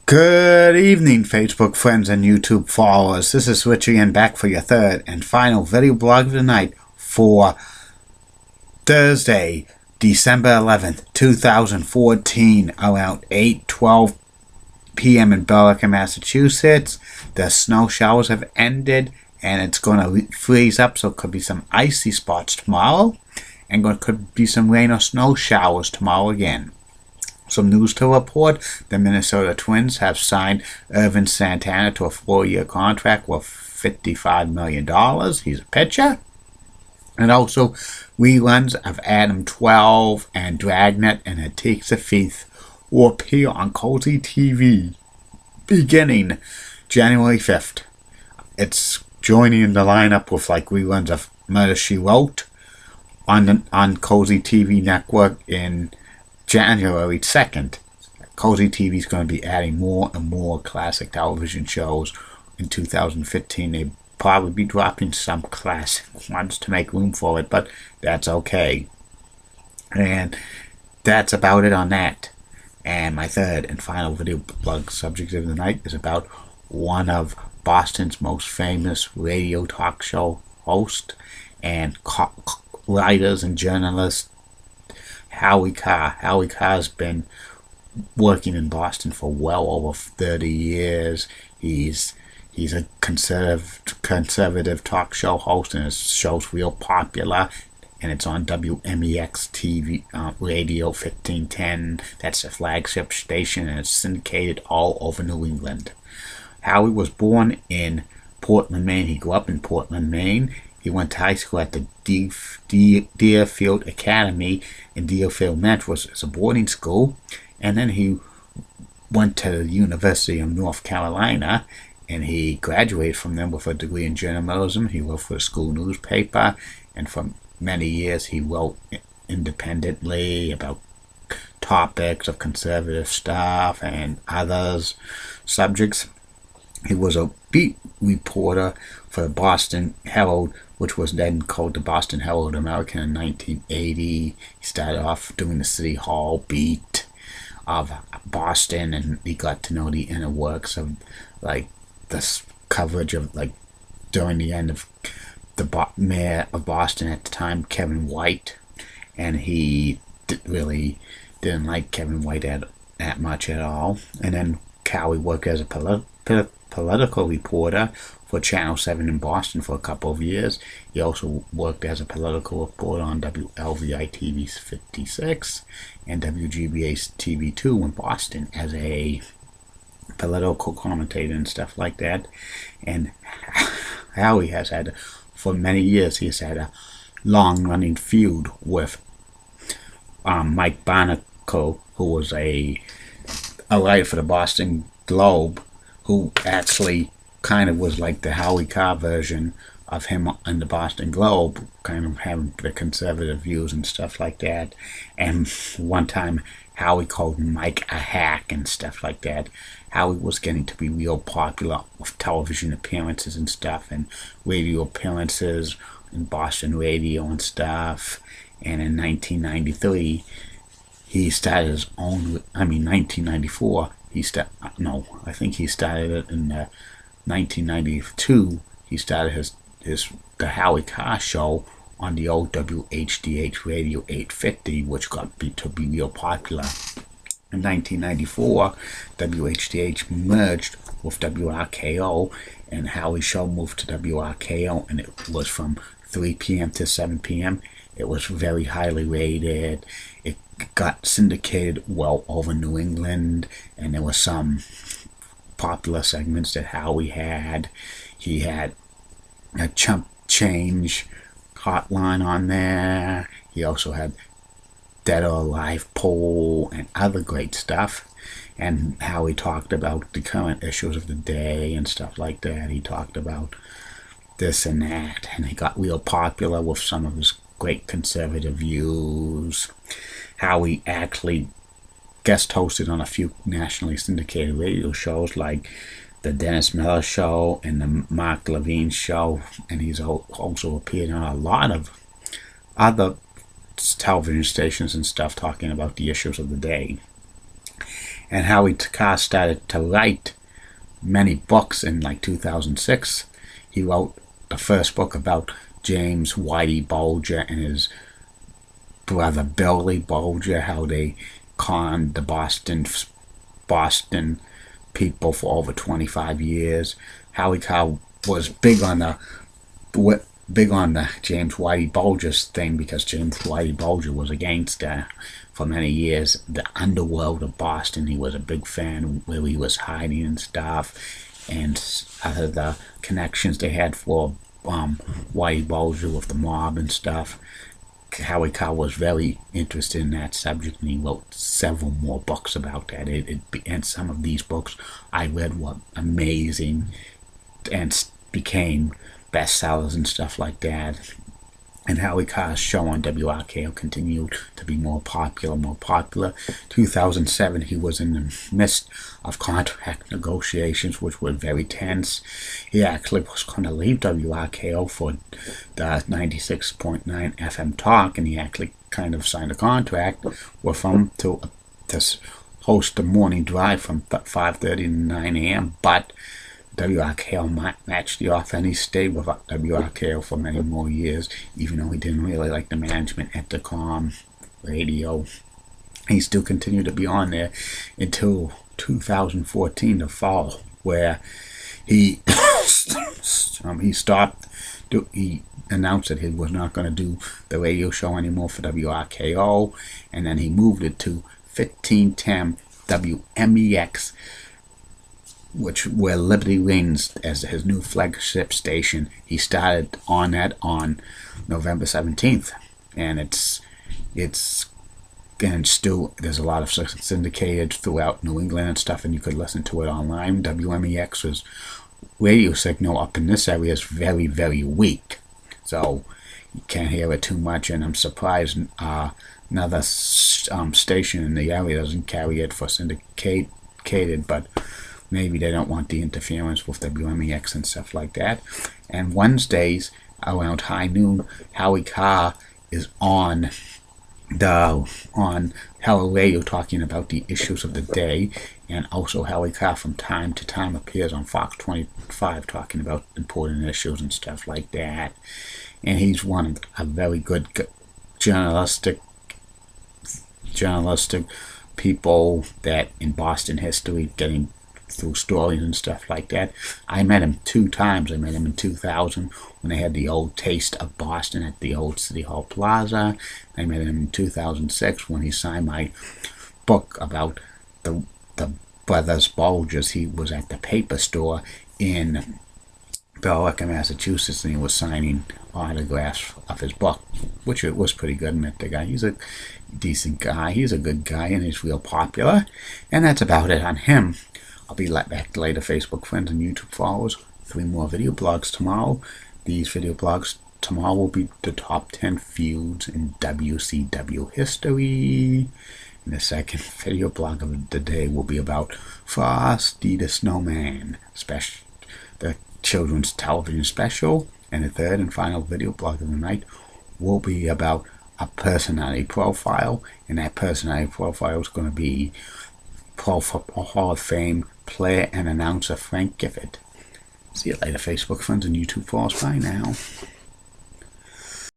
Good evening, Facebook friends and YouTube followers. This is Switch again, back for your third and final video blog of the night for Thursday, December 11th, 2014, around 8:12 p.m. in Billerica, Massachusetts. The snow showers have ended, and it's going to freeze up, so it could be some icy spots tomorrow, and could be some rain or snow showers tomorrow again. Some news to report: the Minnesota Twins have signed Irvin Santana to a 4-year contract worth $55 million. He's a pitcher. And also reruns of Adam 12 and Dragnet and It Takes a Thief will appear on Cozy TV beginning January 5th. It's joining the lineup with reruns of Murder, She Wrote on Cozy TV Network in January 2nd. Cozy TV is going to be adding more and more classic television shows in 2015. They'll probably be dropping some classic ones to make room for it, but that's okay. And that's about it on that. And my third and final video blog subject of the night is about one of Boston's most famous radio talk show hosts and writers and journalists, Howie Carr. Howie Carr's been working in Boston for well over 30 years. He's a conservative talk show host, and his show's real popular. And it's on WMEX TV Radio 1510. That's the flagship station, and it's syndicated all over New England. Howie was born in Portland, Maine. He grew up in Portland, Maine. He went to high school at the Deerfield Academy in Deerfield, Mass. It's a boarding school. And then he went to the University of North Carolina, and he graduated from them with a degree in journalism. He worked for a school newspaper, and for many years he wrote independently about topics of conservative stuff and others subjects. He was a beat reporter for the Boston Herald, which was then called the Boston Herald American in 1980. He started off doing the City Hall beat of Boston, and he got to know the inner works of this coverage of during the end of the mayor of Boston at the time, Kevin White, and he really didn't like Kevin White that much at all. And then Howie worked as a political reporter for Channel 7 in Boston for a couple of years. He also worked as a political reporter on WLVI TV 56 and WGBA TV 2 in Boston as a political commentator and stuff like that. And Howie has had, for many years, he's had a long-running feud with Mike Barnacle, who was a writer for the Boston Globe, who actually kind of was like the Howie Carr version of him in the Boston Globe, kind of having the conservative views and stuff like that. And one time Howie called Mike a hack and stuff like that. Howie was getting to be real popular with television appearances and stuff, and radio appearances in Boston radio and stuff. And in 1993 he started his own, 1994 I think he started it in 1992. He started the Howie Carr show on the old WHDH Radio 850, which got to be real popular. In 1994, WHDH merged with WRKO, and Howie's show moved to WRKO, and it was from 3 p.m. to 7 p.m. It was very highly rated. It got syndicated well over New England, and there were some popular segments that Howie had. He had a chump change hotline on there. He also had Dead or Alive poll and other great stuff. And Howie talked about the current issues of the day and stuff like that. He talked about this and that, and he got real popular with some of his great conservative views. Howie actually guest hosted on a few nationally syndicated radio shows like the Dennis Miller Show and the Mark Levine Show, and he's also appeared on a lot of other television stations and stuff talking about the issues of the day. And Howie Carr started to write many books in like 2006. He wrote the first book about James Whitey Bulger and his brother Billy Bulger, how they conned the Boston people for over 25 years. Howie Carr was big on the James Whitey Bulger's thing, because James Whitey Bulger was a gangster for many years. The underworld of Boston, he was a big fan, where he was hiding and stuff, and the connections they had for Whitey Bulger with the mob and stuff. Howie Carr was very interested in that subject, and he wrote several more books about that. And some of these books I read were amazing and became bestsellers and stuff like that. And Howie Carr's show on WRKO continued to be more popular. 2007, he was in the midst of contract negotiations, which were very tense. He actually was going to leave WRKO for the 96.9 FM talk, and he actually kind of signed a contract with them to host the morning drive from 5:30 to 9 a.m., but WRKO matched the offer, and he stayed with WRKO for many more years, even though he didn't really like the management at the radio. He still continued to be on there until 2014, the fall, where he stopped. He announced that he was not going to do the radio show anymore for WRKO, and then he moved it to 1510 WMEX, where Liberty reigns as his new flagship station. He started on that on November 17th, and it's still, there's a lot of syndicated throughout New England and stuff, and you could listen to it online. WMEX's radio signal up in this area is very, very weak, so you can't hear it too much, and I'm surprised another station in the area doesn't carry it for syndicated, but maybe they don't want the interference with WMEX and stuff like that. And Wednesdays around high noon, Howie Carr is on Herald Radio talking about the issues of the day, and also Howie Carr from time to time appears on Fox 25 talking about important issues and stuff like that. And he's one of a very good journalistic people that in Boston history, getting through stories and stuff like that. I met him 2 times. I met him in 2000 when they had the old Taste of Boston at the old City Hall Plaza. I met him in 2006 when he signed my book about the brothers Bulgers. He was at the paper store in Billerica, Massachusetts, and he was signing autographs of his book, which it was pretty good. I met the guy. He's a decent guy. He's a good guy, and he's real popular. And that's about it on him. I'll be back later, Facebook friends and YouTube followers. 3 more video blogs tomorrow. These video blogs tomorrow will be the top 10 feuds in WCW history. And the second video blog of the day will be about Frosty the Snowman, the children's television special. And the third and final video blog of the night will be about a personality profile. And that personality profile is going to be Pro Football Hall of Fame player and announcer Frank Gifford. See you later, Facebook friends and YouTube followers. Bye now.